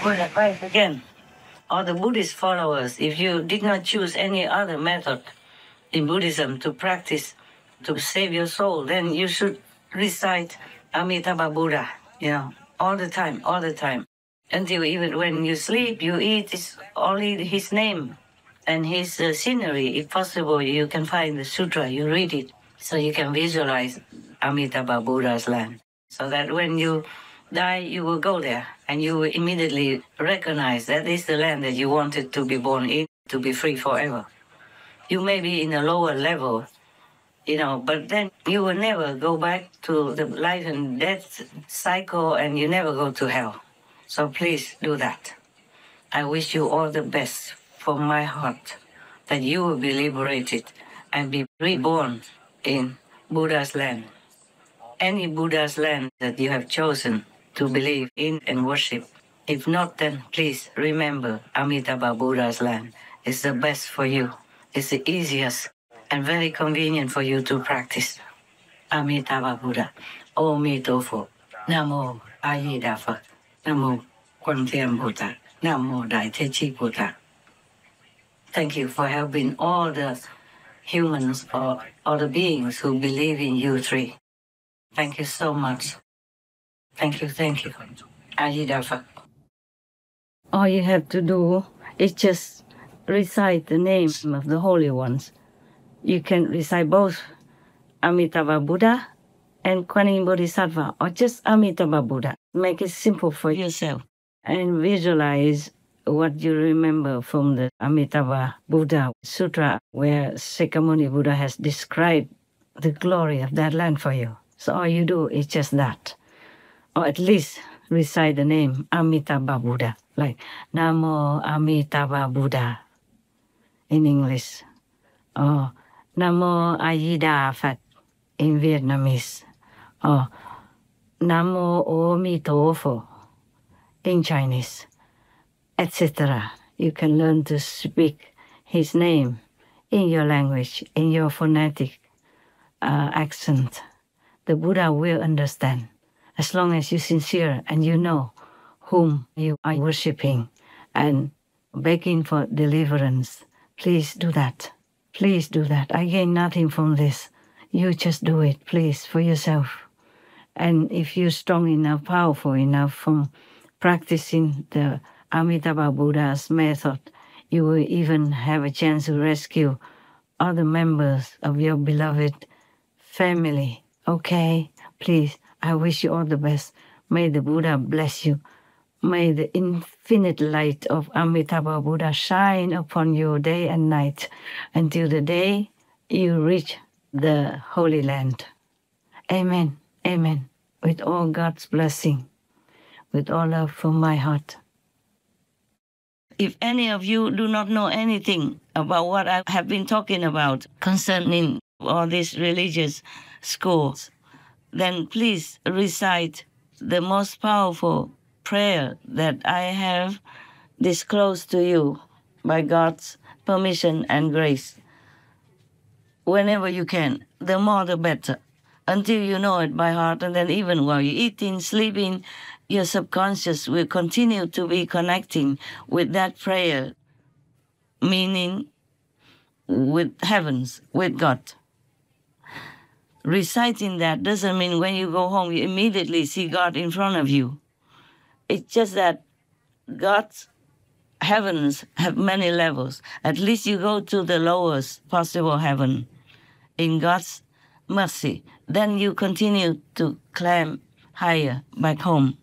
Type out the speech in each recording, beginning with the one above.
Right again. All the Buddhist followers, if you did not choose any other method in Buddhism to practice to save your soul, then you should recite Amitabha Buddha, all the time. Until even when you sleep, you eat, it's only his name and his scenery. If possible, you can find the sutra, you read it, so you can visualize Amitabha Buddha's land. So that when you die, you will go there and you will immediately recognize that is the land that you wanted to be born in, to be free forever. You may be in a lower level, but then you will never go back to the life and death cycle and you never go to hell. So please do that. I wish you all the best from my heart, that you will be liberated and be reborn in Buddha's land. Any Buddha's land that you have chosen to believe in and worship. If not, then please remember Amitabha Buddha's land. It's the best for you. It's the easiest and very convenient for you to practice. Amitabha Buddha. Ô Mi Tô Phật. Nam Mô A Di Đà Phật. Nam Mô Quan Thế Âm Bồ Tát. Nam Mô Đại Thế Chí Bồ Tát. Thank you for helping all the humans or all the beings who believe in you three. Thank you so much. Thank you. A Di Đà Phật. All you have to do is just recite the name of the holy ones. You can recite both Amitabha Buddha and Kuan Yin Bodhisattva, or just Amitabha Buddha. Make it simple for yourself and visualize what you remember from the Amitabha Buddha Sutra, where Shakyamuni Buddha has described the glory of that land for you. So all you do is just that, or at least recite the name Amitabha Buddha, like Namo Amitabha Buddha in English, or Namo A Di Đà Phật in Vietnamese, or Namo O Mi Tô Phật in Chinese, etc. You can learn to speak his name in your language, in your phonetic accent. The Buddha will understand, as long as you're sincere and you know whom you are worshipping and begging for deliverance. Please do that. Please do that. I gain nothing from this. You just do it, please, for yourself. And if you're strong enough, powerful enough from practicing the Amitabha Buddha's method, you will even have a chance to rescue other members of your beloved family. Okay? Please, I wish you all the best. May the Buddha bless you. May the infinite light of Amitabha Buddha shine upon you day and night until the day you reach the Holy Land. Amen. Amen. With all God's blessing, with all love from my heart. If any of you do not know anything about what I have been talking about concerning all these religious schools, then please recite the most powerful prayer that I have disclosed to you by God's permission and grace. Whenever you can, the more the better, until you know it by heart, and then even while you're eating, sleeping, your subconscious will continue to be connecting with that prayer, meaning with heavens, with God. Reciting that doesn't mean when you go home, you immediately see God in front of you. It's just that God's heavens have many levels. At least you go to the lowest possible heaven in God's mercy. Then you continue to climb higher back home.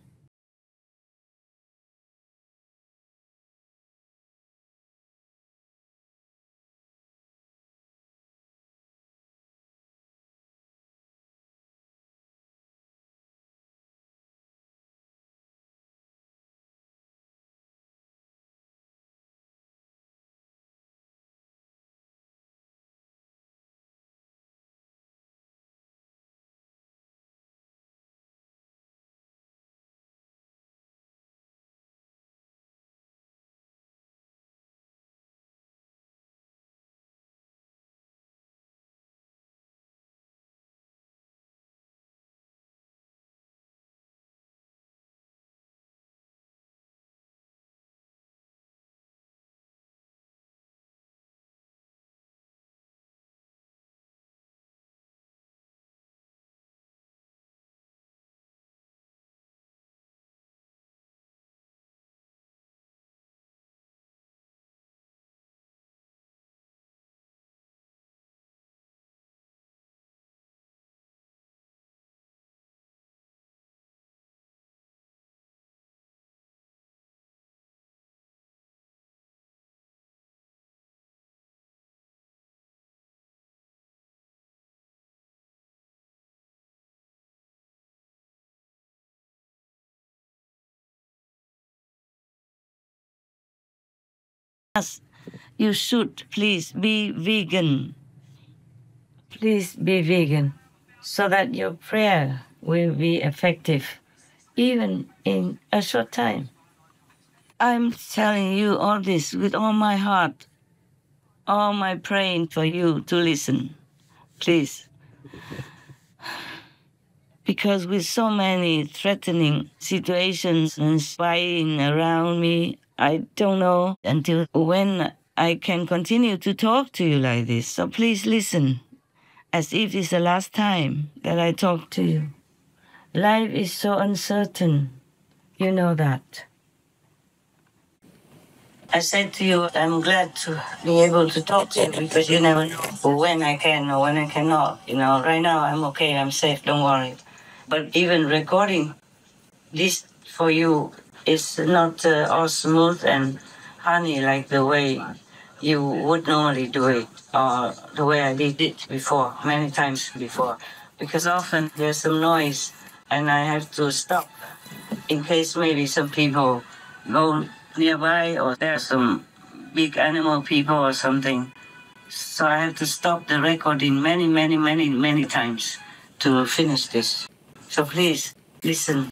You should please be vegan. Please be vegan so that your prayer will be effective, even in a short time. I'm telling you all this with all my heart, all my praying for you to listen, please. Because with so many threatening situations and spying around me, I don't know until when I can continue to talk to you like this. So please listen, as if it's the last time that I talk to you. Life is so uncertain. You know that. I said to you, I'm glad to be able to talk to you because you never know when I can or when I cannot. You know, right now I'm okay, I'm safe, don't worry. But even recording this for you is not all smooth and honey like the way you would normally do it or the way I did it before, many times before. Because often there's some noise and I have to stop in case maybe some people go nearby or there's some big animal people or something. So I have to stop the recording many times to finish this. So please, listen.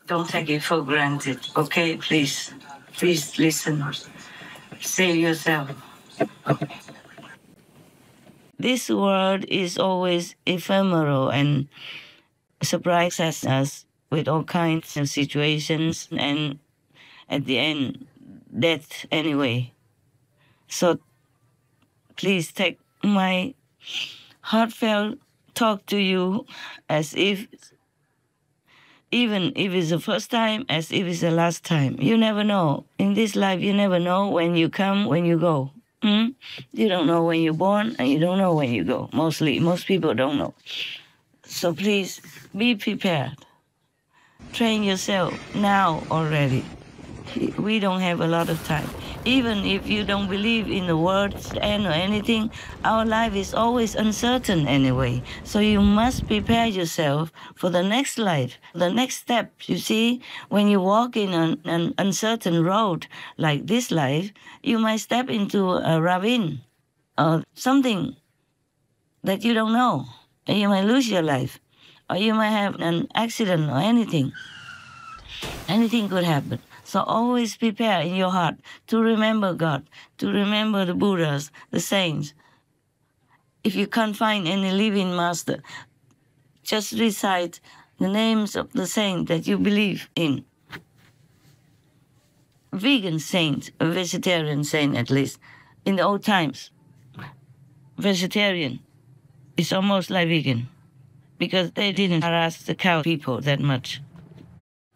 Don't take it for granted, okay? Please listen. Save yourself. This world is always ephemeral and surprises us with all kinds of situations and at the end, death anyway. So please take my heartfelt talk to you as if, even if it's the first time, as if it's the last time. You never know. In this life, you never know when you come, when you go. You don't know when you're born, and you don't know when you go. Most people don't know. So please, be prepared. Train yourself now already. We don't have a lot of time. Even if you don't believe in the world's end or anything, our life is always uncertain anyway. So you must prepare yourself for the next life, the next step. You see, when you walk in an uncertain road like this life, you might step into a ravine or something that you don't know. And you might lose your life, or you might have an accident or anything. Anything could happen. So always prepare in your heart to remember God, to remember the Buddhas, the saints. If you can't find any living master, just recite the names of the saints that you believe in. Vegan saint, a vegetarian saint at least, in the old times. Vegetarian is almost like vegan because they didn't harass the cow people that much.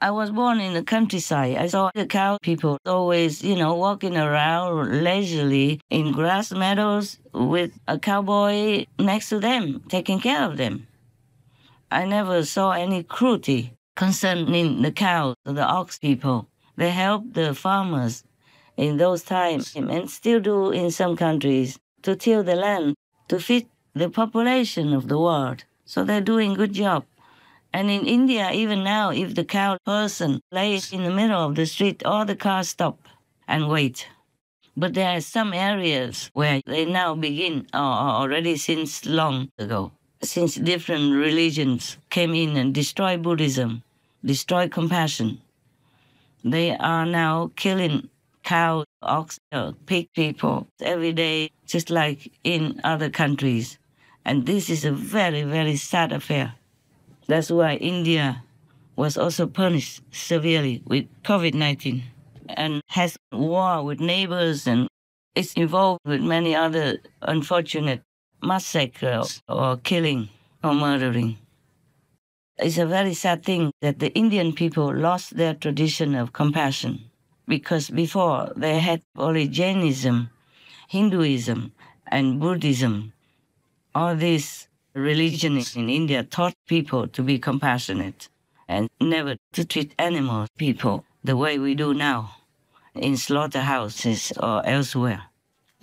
I was born in the countryside. I saw the cow people always, walking around leisurely in grass meadows with a cowboy next to them, taking care of them. I never saw any cruelty concerning the cows or the ox people. They helped the farmers in those times and still do in some countries to till the land, to feed the population of the world. So they're doing a good job. And in India, even now, if the cow person lays in the middle of the street, all the cars stop and wait. But there are some areas where they now begin, or already since long ago, since different religions came in and destroyed Buddhism, destroyed compassion. They are now killing cows, ox, pig people every day, just like in other countries. And this is a very, very sad affair. That's why India was also punished severely with COVID-19 and has war with neighbors, and it's involved with many other unfortunate massacres or killing or murdering. It's a very sad thing that the Indian people lost their tradition of compassion, because before they had only Jainism, Hinduism, and Buddhism. All these religions in India taught people to be compassionate and never to treat animal people the way we do now in slaughterhouses or elsewhere.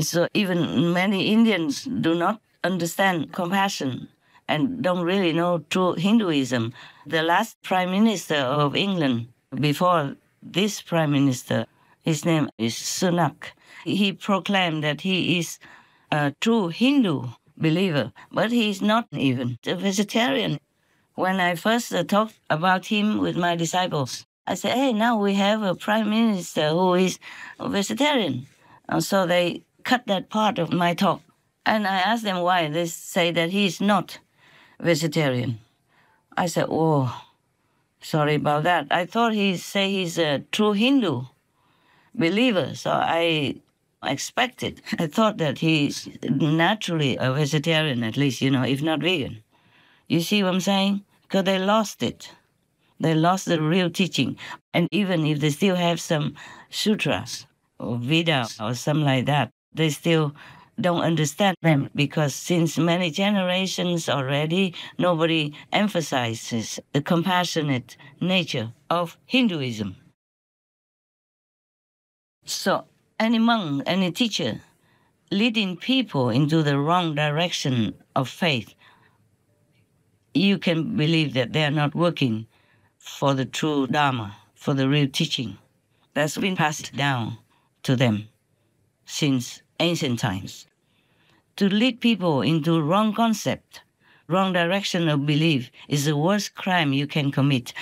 So even many Indians do not understand compassion and don't really know true Hinduism. The last Prime Minister of England, before this Prime Minister, His name is Sunak. He proclaimed that he is a true Hindu believer, but he is not even a vegetarian. When I first talked about him with my disciples, I said, hey, now we have a prime minister who is a vegetarian. And so they cut that part of my talk. And I asked them why. They say that he is not vegetarian. I said, oh, sorry about that. I thought he's a true Hindu believer, so I expected. I thought that he's naturally a vegetarian, at least, if not vegan. You see what I'm saying? Because they lost it. They lost the real teaching. And even if they still have some sutras or Veda or something like that, they still don't understand them, because since many generations already, nobody emphasizes the compassionate nature of Hinduism. So any monk, any teacher leading people into the wrong direction of faith, you can believe that they are not working for the true Dharma, for the real teaching that's been passed down to them since ancient times. To lead people into wrong concept, wrong direction of belief is the worst crime you can commit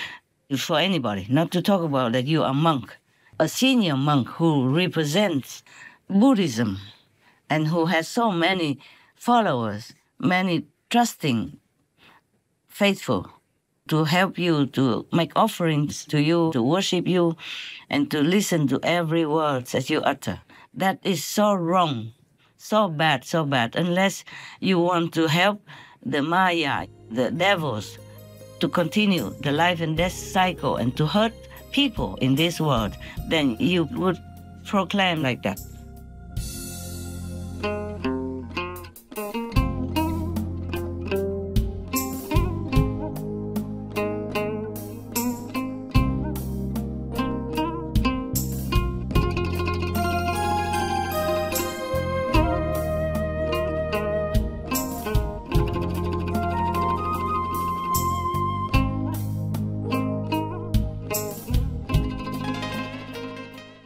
for anybody, not to talk about that you are a monk, a senior monk who represents Buddhism and who has so many followers, many trusting, faithful, to help you, to make offerings to you, to worship you, and to listen to every word that you utter. That is so wrong, so bad, unless you want to help the Maya, the devils, to continue the life and death cycle and to hurt people in this world, then you would proclaim like that.